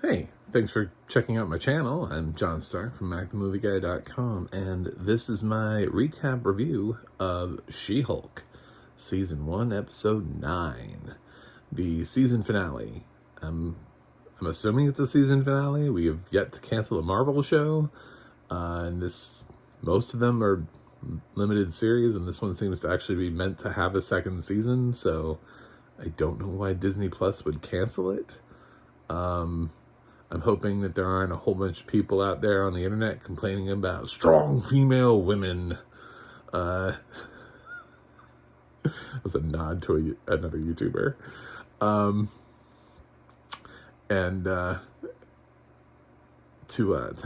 Hey, thanks for checking out my channel. I'm John Stark from MacTheMovieGuy.com, and this is my recap review of She-Hulk, Season 1, Episode 9, the season finale. I'm assuming it's a season finale. We have yet to cancel a Marvel show, and most of them are limited series, and this one seems to actually be meant to have a second season, so I don't know why Disney Plus would cancel it. I'm hoping that there aren't a whole bunch of people out there on the internet complaining about strong female women. It was a nod to another YouTuber. To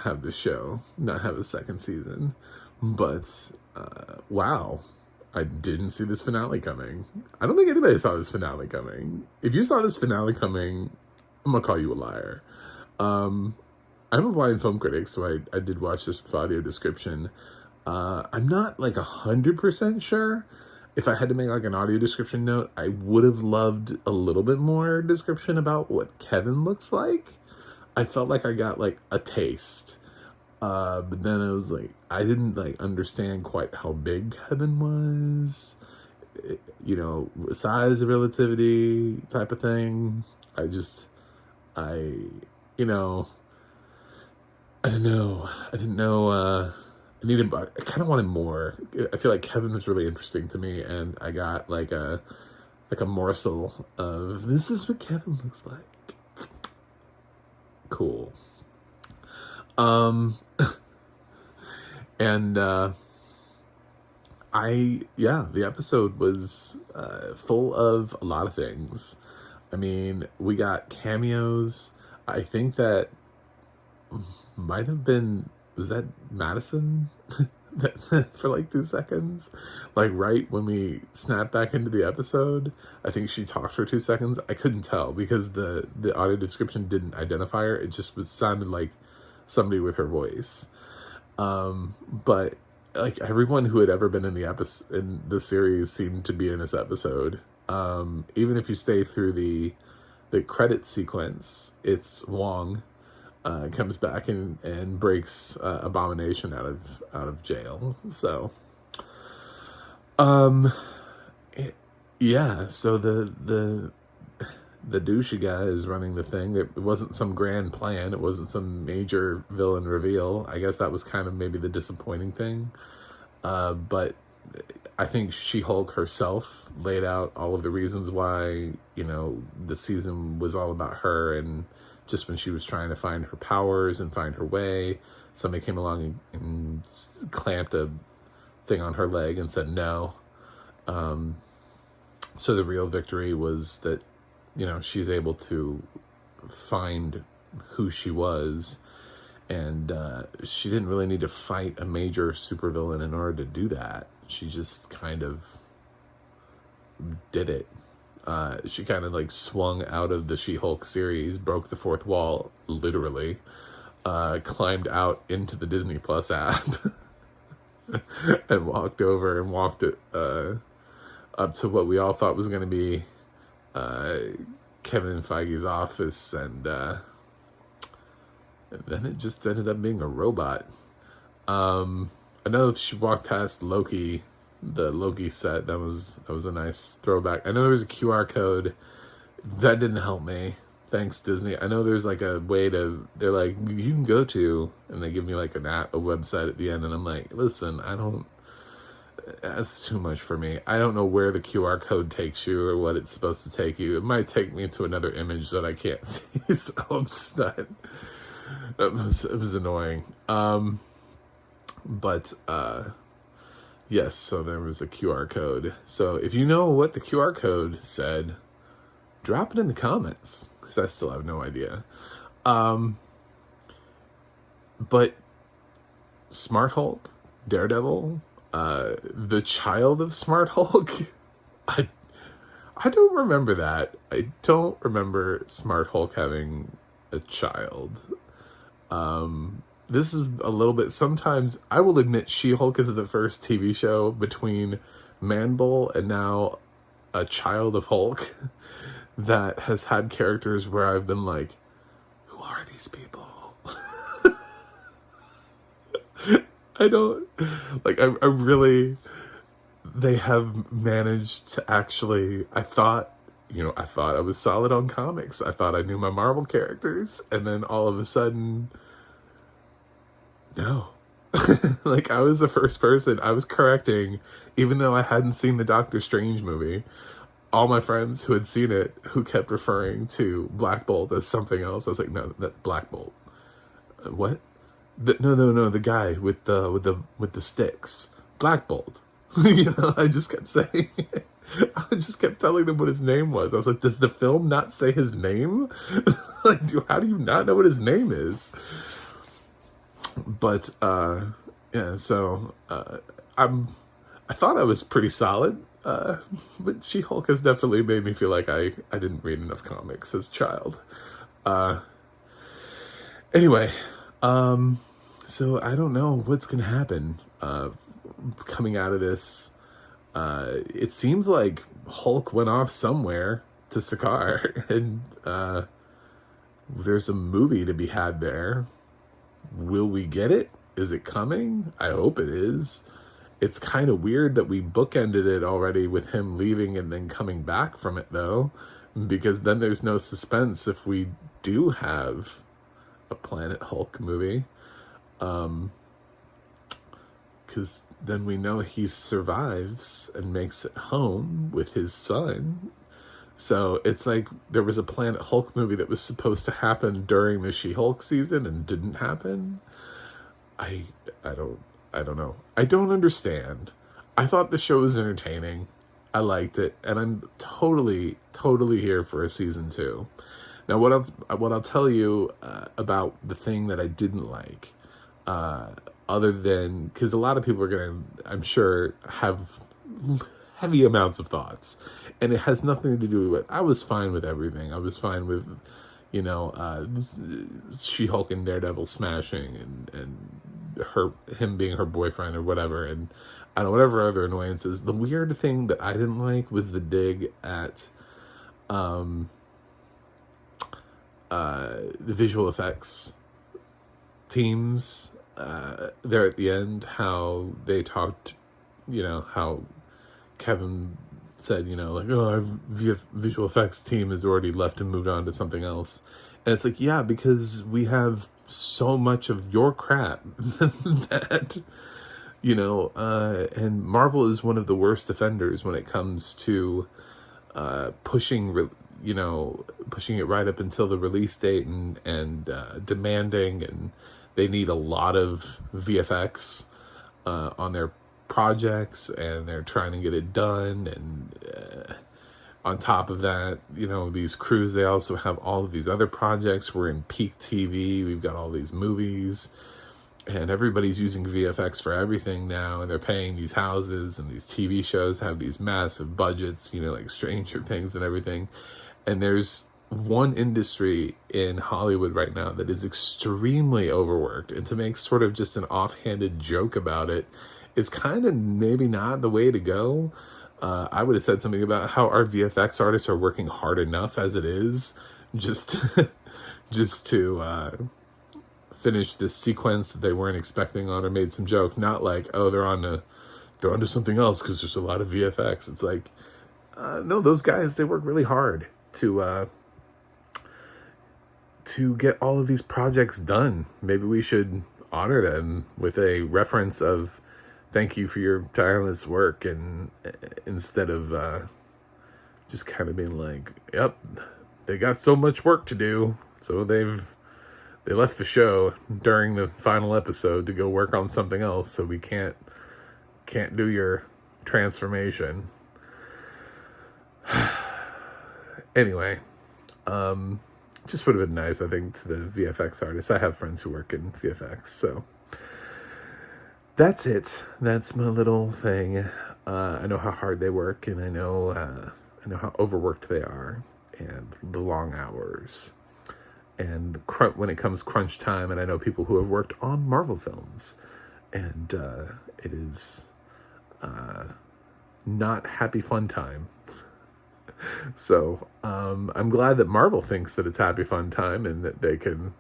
have the show not have a second season. But, wow. I didn't see this finale coming. I don't think anybody saw this finale coming. If you saw this finale coming, I'm gonna call you a liar. I'm a blind film critic, so I did watch this audio description. I'm not like 100% sure. If I had to make like an audio description note, I would have loved a little bit more description about what Kevin looks like. I felt like I got like a taste. But then it was like, I didn't like understand quite how big Kevin was. Size of relativity type of thing. I didn't know. I kind of wanted more. I feel like Kevin was really interesting to me, and I got like a morsel of this is what Kevin looks like. Cool. And the episode was full of a lot of things. I mean, we got cameos. I think that might have been, was that Madison? For like 2 seconds? Like right when we snapped back into the episode, I think she talked for 2 seconds. I couldn't tell because the audio description didn't identify her. It just sounded like somebody with her voice. But like everyone who had ever been in the series seemed to be in this episode. Even if you stay through the credit sequence, it's Wong comes back and breaks Abomination out of jail. So, so the douchey guy is running the thing. It wasn't some grand plan. It wasn't some major villain reveal. I guess that was kind of maybe the disappointing thing. But I think She-Hulk herself laid out all of the reasons why, the season was all about her. And just when she was trying to find her powers and find her way, somebody came along and clamped a thing on her leg and said no. So the real victory was that, she's able to find who she was. And she didn't really need to fight a major supervillain in order to do that. She just kind of did it. She kind of like swung out of the She-Hulk series, broke the fourth wall, literally, climbed out into the Disney Plus app, and walked up to what we all thought was going to be Kevin Feige's office, and then it just ended up being a robot. I know if she walked past Loki, the Loki set, that was a nice throwback. I know there was a QR code. That didn't help me. Thanks, Disney. I know there's like a way they're like, you can go to, and they give me like a website at the end, and I'm like, listen, that's too much for me. I don't know where the QR code takes you or what it's supposed to take you. It might take me to another image that I can't see, so I'm just not. It was annoying. Yes, so there was a QR code. So if you know what the QR code said, drop it in the comments, because I still have no idea. But Smart Hulk, Daredevil, the child of Smart Hulk, I don't remember that. I don't remember Smart Hulk having a child. This is a little bit, sometimes, I will admit She-Hulk is the first TV show between Man-Bull and now a child of Hulk that has had characters where I've been like, who are these people? I don't, like, I really, they have managed to actually, I thought I was solid on comics. I thought I knew my Marvel characters. And then all of a sudden, no. Like, I was the first person, I was correcting, even though I hadn't seen the Doctor Strange movie, all my friends who had seen it, who kept referring to Black Bolt as something else. I was like, no, that Black Bolt. What? No, the guy with the sticks. Black Bolt. I just kept saying it. I just kept telling them what his name was. I was like, does the film not say his name? Like, how do you not know what his name is? But yeah, so I thought I was pretty solid. But She-Hulk has definitely made me feel like I didn't read enough comics as a child. Anyway, so I don't know what's gonna happen coming out of this. It seems like Hulk went off somewhere to Sakaar, and there's a movie to be had there. Will we get it? Is it coming? I hope it is. It's kind of weird that we bookended it already with him leaving and then coming back from it, though, because then there's no suspense if we do have a Planet Hulk movie. Because then we know he survives and makes it home with his son. So it's like there was a Planet Hulk movie that was supposed to happen during the She-Hulk season and didn't happen. I don't know. I don't understand. I thought the show was entertaining. I liked it, and I'm totally here for a season 2. Now, what I'll tell you about the thing that I didn't like, other than, because a lot of people are gonna, I'm sure, have heavy amounts of thoughts, and it has nothing to do with. I was fine with everything. I was fine with, She-Hulk and Daredevil smashing, and him being her boyfriend or whatever, and I don't know, whatever other annoyances. The weird thing that I didn't like was the dig at the visual effects teams there at the end, how they talked, how Kevin said, like, oh, our visual effects team has already left and moved on to something else. And it's like, yeah, because we have so much of your crap that, and Marvel is one of the worst offenders when it comes to pushing it right up until the release date and demanding, and they need a lot of VFX on their projects, and they're trying to get it done, and on top of that, these crews, they also have all of these other projects. We're in peak TV, we've got all these movies, and everybody's using VFX for everything now, and they're paying these houses, and these TV shows have these massive budgets, like Stranger Things and everything. And there's one industry in Hollywood right now that is extremely overworked, and to make sort of just an offhanded joke about it is kind of maybe not the way to go. I would have said something about how our VFX artists are working hard enough as it is, just to finish this sequence that they weren't expecting on, or made some joke, not like, oh, they're on to something else because there's a lot of VFX. It's like, no, those guys, they work really hard to get all of these projects done. Maybe we should honor them with a reference of thank you for your tireless work, and instead of just kind of being like, yep, they got so much work to do, so they left the show during the final episode to go work on something else, so we can't do your transformation. Anyway, just would have been nice, I think, to the VFX artists. I have friends who work in VFX, so that's it. That's my little thing. I know how hard they work, and I know how overworked they are, and the long hours, and when it comes crunch time. And I know people who have worked on Marvel films, and it is not happy fun time. So I'm glad that Marvel thinks that it's happy fun time and that they can,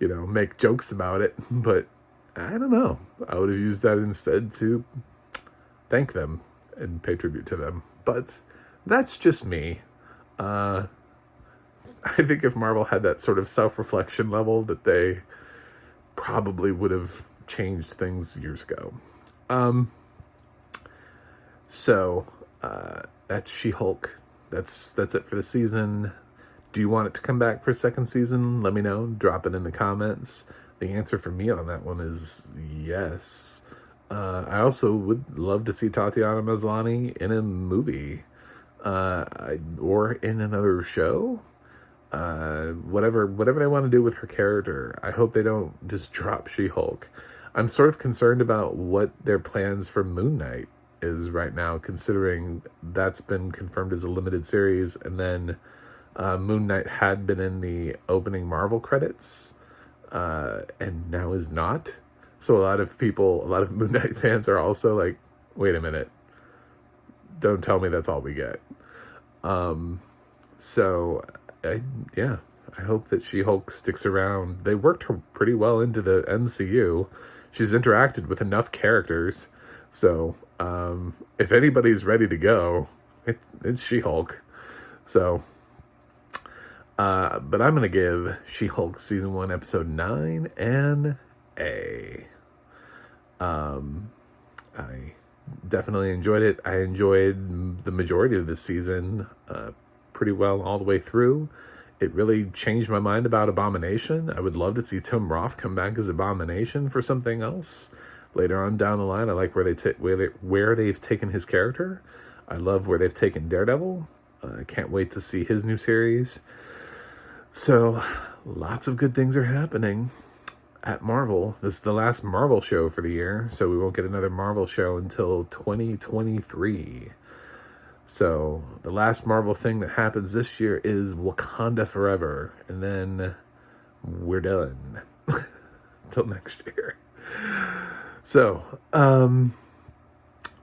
make jokes about it. But I don't know. I would have used that instead to thank them and pay tribute to them. But that's just me. I think if Marvel had that sort of self-reflection level, that they probably would have changed things years ago. So that's She-Hulk. That's it for the season. Do you want it to come back for a second season? Let me know. Drop it in the comments. The answer for me on that one is yes. I also would love to see Tatiana Maslany in a movie, or in another show. Whatever they want to do with her character. I hope they don't just drop She-Hulk. I'm sort of concerned about what their plans for Moon Knight is right now, considering that's been confirmed as a limited series, and then Moon Knight had been in the opening Marvel credits, and now is not. So a lot of Moon Knight fans are also like, wait a minute, don't tell me that's all we get. So I hope that She-Hulk sticks around. They worked her pretty well into the MCU. She's interacted with enough characters. So if anybody's ready to go, it's She-Hulk. So, but I'm going to give She-Hulk Season 1, Episode 9 an A. I definitely enjoyed it. I enjoyed the majority of this season pretty well all the way through. It really changed my mind about Abomination. I would love to see Tim Roth come back as Abomination for something else later on down the line. I like where they've taken his character. I love where they've taken Daredevil. I can't wait to see his new series. So lots of good things are happening at Marvel. This is the last Marvel show for the year, so we won't get another Marvel show until 2023. So the last Marvel thing that happens this year is Wakanda Forever, and then we're done until next year. So,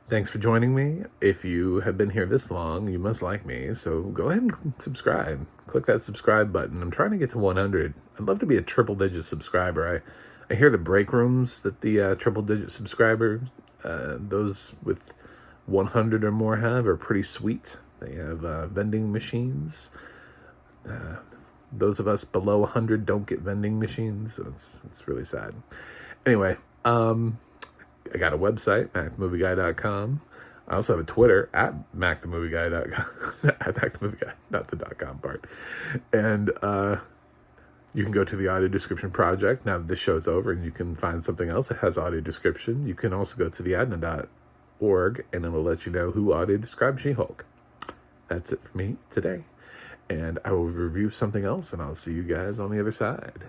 thanks for joining me. If you have been here this long, you must like me. So go ahead and subscribe. Click that subscribe button. I'm trying to get to 100. I'd love to be a triple-digit subscriber. I hear the break rooms that the triple-digit subscribers, those with 100 or more have, are pretty sweet. They have vending machines. Those of us below 100 don't get vending machines. So it's really sad. Anyway, I got a website, MacTheMovieGuy.com. I also have a Twitter at MacTheMovieGuy.com. At MacTheMovieGuy, not the .com part. And you can go to the audio description project now that this show's over, and you can find something else that has audio description. You can also go to the adna.org, and it'll let you know who audio described She-Hulk. That's it for me today. And I will review something else, and I'll see you guys on the other side.